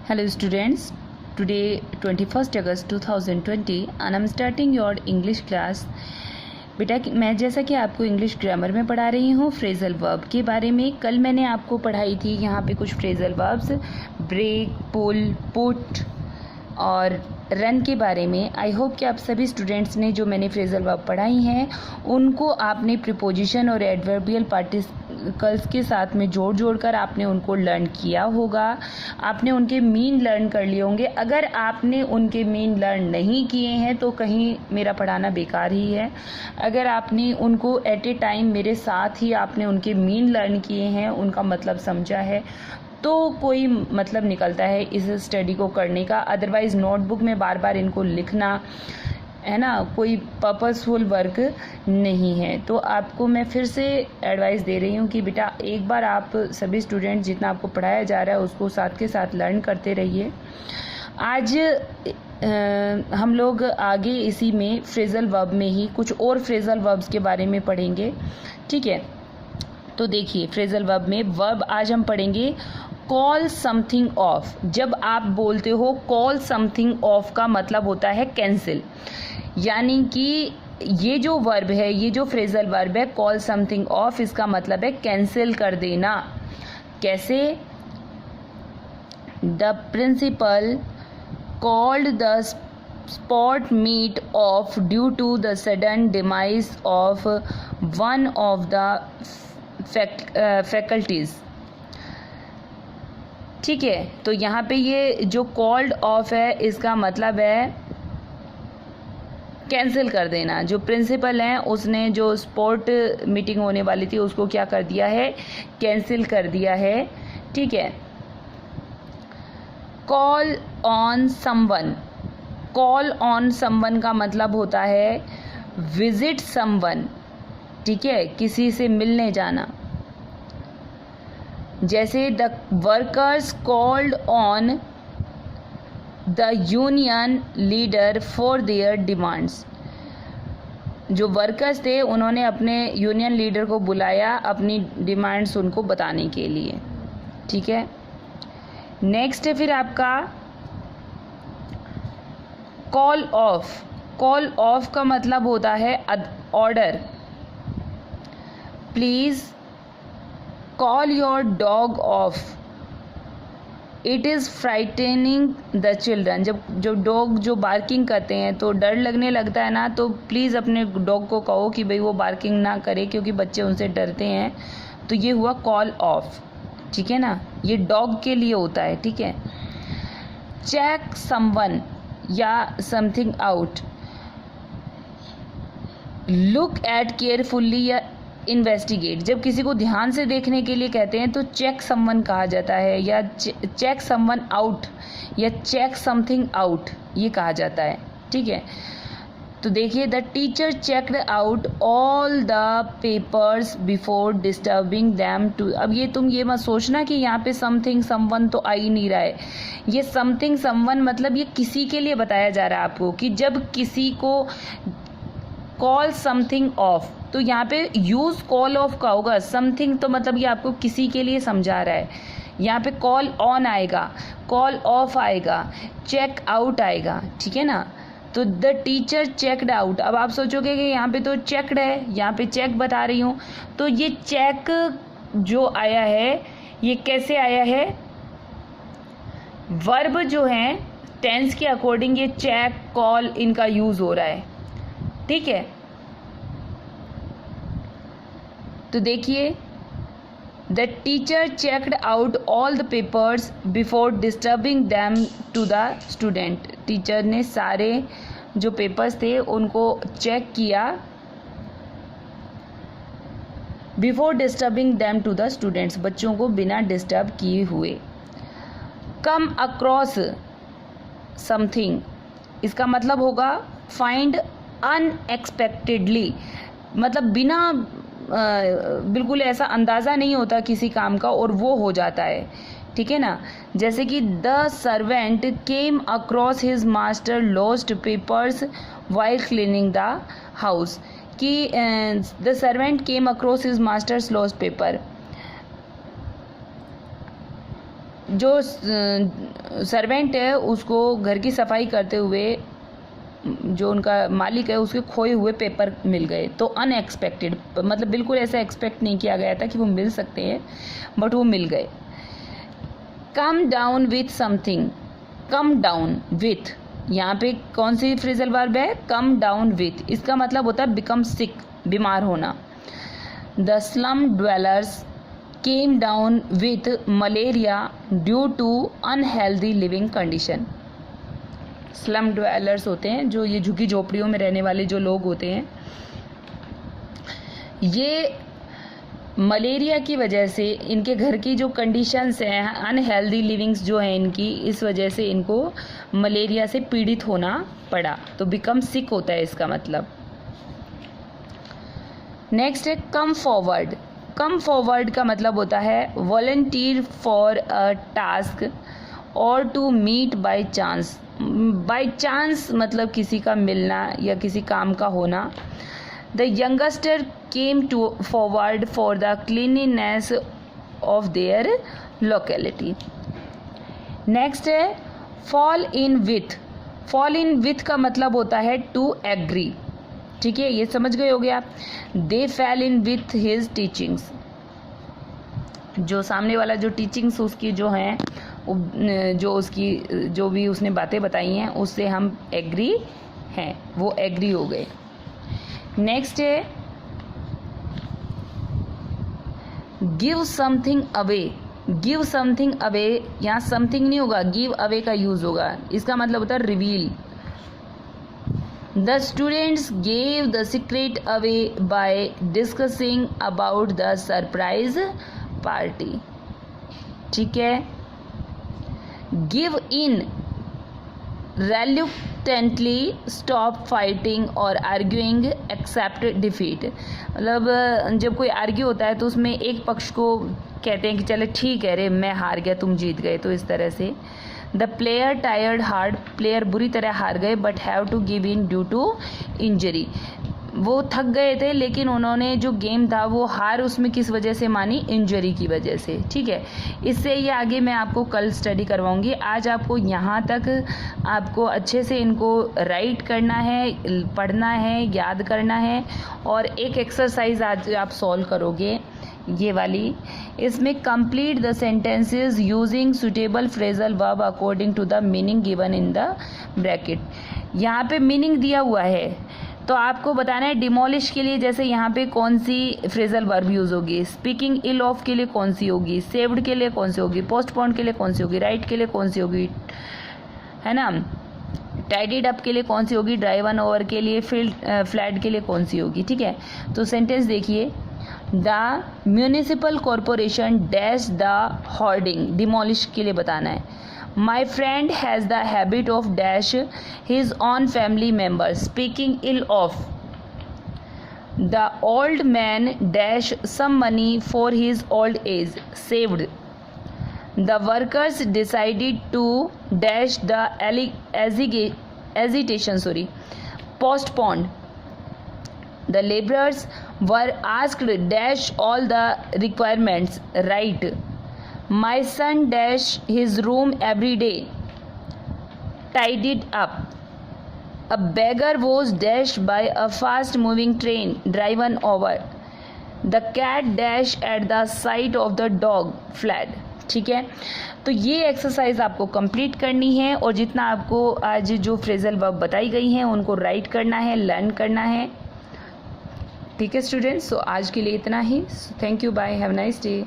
Hello students, today 21st August 2020 and I'm starting your English class। बेटा मैं जैसा कि आपको इंग्लिश ग्रामर में पढ़ा रही हूँ फ्रेजल वर्ब के बारे में। कल मैंने आपको पढ़ाई थी यहाँ पे कुछ फ्रेजल वर्ब्स ब्रेक, पुल, पुट और रन के बारे में। आई होप कि आप सभी स्टूडेंट्स ने जो मैंने फ्रेजल वर्ब पढ़ाई हैं उनको आपने प्रीपोजिशन और एडवर्बियल पार्टिकल्स के साथ में जोड़ कर आपने उनको लर्न किया होगा। आपने उनके मीन लर्न कर लिए होंगे। अगर आपने उनके मीन लर्न नहीं किए हैं तो कहीं मेरा पढ़ाना बेकार ही है। अगर आपने उनको एट ए टाइम मेरे साथ ही आपने उनके मीन लर्न किए हैं, उनका मतलब समझा है, तो कोई मतलब निकलता है इस स्टडी को करने का। अदरवाइज़ नोटबुक में बार बार इनको लिखना है ना, कोई पर्पसफुल वर्क नहीं है। तो आपको मैं फिर से एडवाइस दे रही हूँ कि बेटा एक बार आप सभी स्टूडेंट जितना आपको पढ़ाया जा रहा है उसको साथ के साथ लर्न करते रहिए। आज हम लोग आगे इसी में फ्रेजल वर्ब में ही कुछ और फ्रेजल वर्ब्स के बारे में पढ़ेंगे, ठीक है। तो देखिए फ्रेजल वर्ब में वर्ब आज हम पढ़ेंगे कॉल समथिंग ऑफ। जब आप बोलते हो कॉल समथिंग ऑफ का मतलब होता है कैंसिल, यानी कि ये जो वर्ब है, ये जो फ्रेजल वर्ब है कॉल समथिंग ऑफ, इसका मतलब है कैंसिल कर देना। कैसे? The principal called the sport meet off due to the sudden demise of one of the faculties। ठीक है, तो यहाँ पे ये जो कॉल्ड ऑफ है इसका मतलब है कैंसिल कर देना। जो प्रिंसिपल हैं उसने जो स्पोर्ट मीटिंग होने वाली थी उसको क्या कर दिया है, कैंसिल कर दिया है, ठीक है। Call on someone, call on someone का मतलब होता है विजिट समवन, ठीक है, किसी से मिलने जाना। जैसे the workers called on the union leader for their demands. जो वर्कर्स थे उन्होंने अपने यूनियन लीडर को बुलाया अपनी डिमांड्स उनको बताने के लिए, ठीक है। नेक्स्ट है फिर आपका कॉल ऑफ। कॉल ऑफ का मतलब होता है order. Please call your dog of, it is frightening the children. जब जो डॉग जो बार्किंग करते हैं तो डर लगने लगता है ना, तो प्लीज़ अपने डॉग को कहो कि भाई वो बार्किंग ना करे क्योंकि बच्चे उनसे डरते हैं। तो ये हुआ कॉल ऑफ, ठीक है ना, ये डॉग के लिए होता है, ठीक है। चेक समवन या something out, look at carefully या इन्वेस्टिगेट। जब किसी को ध्यान से देखने के लिए कहते हैं तो चेक समवन कहा जाता है, या चेक समवन आउट या चेक समथिंग आउट ये कहा जाता है, ठीक है। तो देखिए the teacher checked out all the papers before disturbing them to. अब ये तुम ये मत सोचना कि यहाँ पे समथिंग समवन तो आ ही नहीं रहा है। ये समथिंग समवन मतलब ये किसी के लिए बताया जा रहा है आपको, कि जब किसी को कॉल समथिंग ऑफ, तो यहाँ पे यूज़ कॉल ऑफ का होगा। समथिंग तो मतलब ये आपको किसी के लिए समझा रहा है। यहाँ पे कॉल ऑन आएगा, कॉल ऑफ आएगा, चेक आउट आएगा, ठीक है ना। तो द टीचर चेकड आउट। अब आप सोचोगे कि यहाँ पे तो चेकड है, यहाँ पे चेक बता रही हूँ, तो ये चेक जो आया है ये कैसे आया है? वर्ब जो है टेंस के अकॉर्डिंग ये चेक, कॉल इनका यूज़ हो रहा है, ठीक है। तो देखिए the teacher checked out all the papers before disturbing them to the student. Teacher ने सारे जो पेपर्स थे उनको चेक किया before disturbing them to the students, बच्चों को बिना डिस्टर्ब किए हुए। कम अक्रॉस समथिंग, इसका मतलब होगा फाइंड अनएक्सपेक्टेडली, मतलब बिना बिल्कुल ऐसा अंदाज़ा नहीं होता किसी काम का और वो हो जाता है, ठीक है ना। जैसे कि the servant came across his master lost papers while cleaning the house, कि the servant came across his master's lost paper. जो सर्वेंट है उसको घर की सफाई करते हुए जो उनका मालिक है उसके खोए हुए पेपर मिल गए। तो अनएक्सपेक्टेड, मतलब बिल्कुल ऐसा एक्सपेक्ट नहीं किया गया था कि वो मिल सकते हैं, बट वो मिल गए। Come down with something, come down with, यहाँ पे कौन सी फ्रेजल वर्ब है? Come down with. इसका मतलब होता है बिकम सिक, बीमार होना। The slum dwellers came down with malaria due to unhealthy living condition. Slum dwellers होते हैं जो ये झुग्गी झोपड़ियों में रहने वाले जो लोग होते हैं, ये मलेरिया की वजह से, इनके घर की जो कंडीशंस हैं, अनहेल्दी लिविंग्स जो हैं इनकी, इस वजह से इनको मलेरिया से पीड़ित होना पड़ा। तो बिकम सिक होता है इसका मतलब। नेक्स्ट है कम फॉरवर्ड। कम फॉरवर्ड का मतलब होता है वॉलंटियर फॉर अ टास्क और to meet by chance. By chance मतलब किसी का मिलना या किसी काम का होना। The youngster came to forward for the cleanliness of their locality. Next है fall in with. Fall in with का मतलब होता है टू एग्री। ठीक है, ये समझ गए होगे आप। They fell in with his teachings, जो सामने वाला जो टीचिंग्स उसकी जो हैं, जो उसकी जो भी उसने बातें बताई हैं उससे हम एग्री हैं, वो एग्री हो गए। नेक्स्ट है give something away. Give something away, यहाँ समथिंग नहीं होगा, गिव अवे का यूज होगा। इसका मतलब होता है reveal. The students gave the secret away by discussing about the surprise party. ठीक है। Give in, reluctantly stop fighting और arguing accept defeat। मतलब जब कोई आर्ग्यू होता है तो उसमें एक पक्ष को कहते हैं कि चले ठीक है रे, मैं हार गया तुम जीत गए, तो इस तरह से। The player tired hard, player बुरी तरह हार गए, but have to give in due to injury. वो थक गए थे लेकिन उन्होंने जो गेम था वो हार उसमें किस वजह से मानी? इंजरी की वजह से। ठीक है, इससे ये आगे मैं आपको कल स्टडी करवाऊंगी। आज आपको यहाँ तक आपको अच्छे से इनको राइट करना है, पढ़ना है, याद करना है, और एक एक्सरसाइज आज आप सॉल्व करोगे ये वाली। इसमें complete the sentences using suitable phrasal verb according to the meaning given in the bracket. यहाँ पे मीनिंग दिया हुआ है तो आपको बताना है डिमोलिश के लिए जैसे यहाँ पे कौन सी फ्रेजल वर्ब यूज होगी, स्पीकिंग इल ऑफ के लिए कौन सी होगी, सेव्ड के लिए कौन सी होगी, पोस्टपोन्ड के लिए कौन सी होगी, राइट के लिए कौन सी होगी, है ना, टाइडिड अप के लिए कौन सी होगी, ड्राइवन ओवर के लिए, फ्लैट के लिए कौन सी होगी। ठीक है, तो सेंटेंस देखिए। The municipal corporation dash the hoarding, demolish के लिए बताना है। My friend has the habit of dash his own family members, speaking ill of. The old man dash some money for his old age, saved. The workers decided to dash the postponed. The laborers were asked dash all the requirements, right. My son dash his room every day, tidied up. A beggar was dashed by a fast moving train, driven over. The cat dash at the sight of the dog, fled. ठीक है, तो ये exercise आपको complete करनी है और जितना आपको आज जो फ्रेजल वर्ब बताई गई हैं उनको राइट करना है, लर्न करना है। ठीक है स्टूडेंट्स, सो आज के लिए इतना ही। Thank you, bye, have a nice day.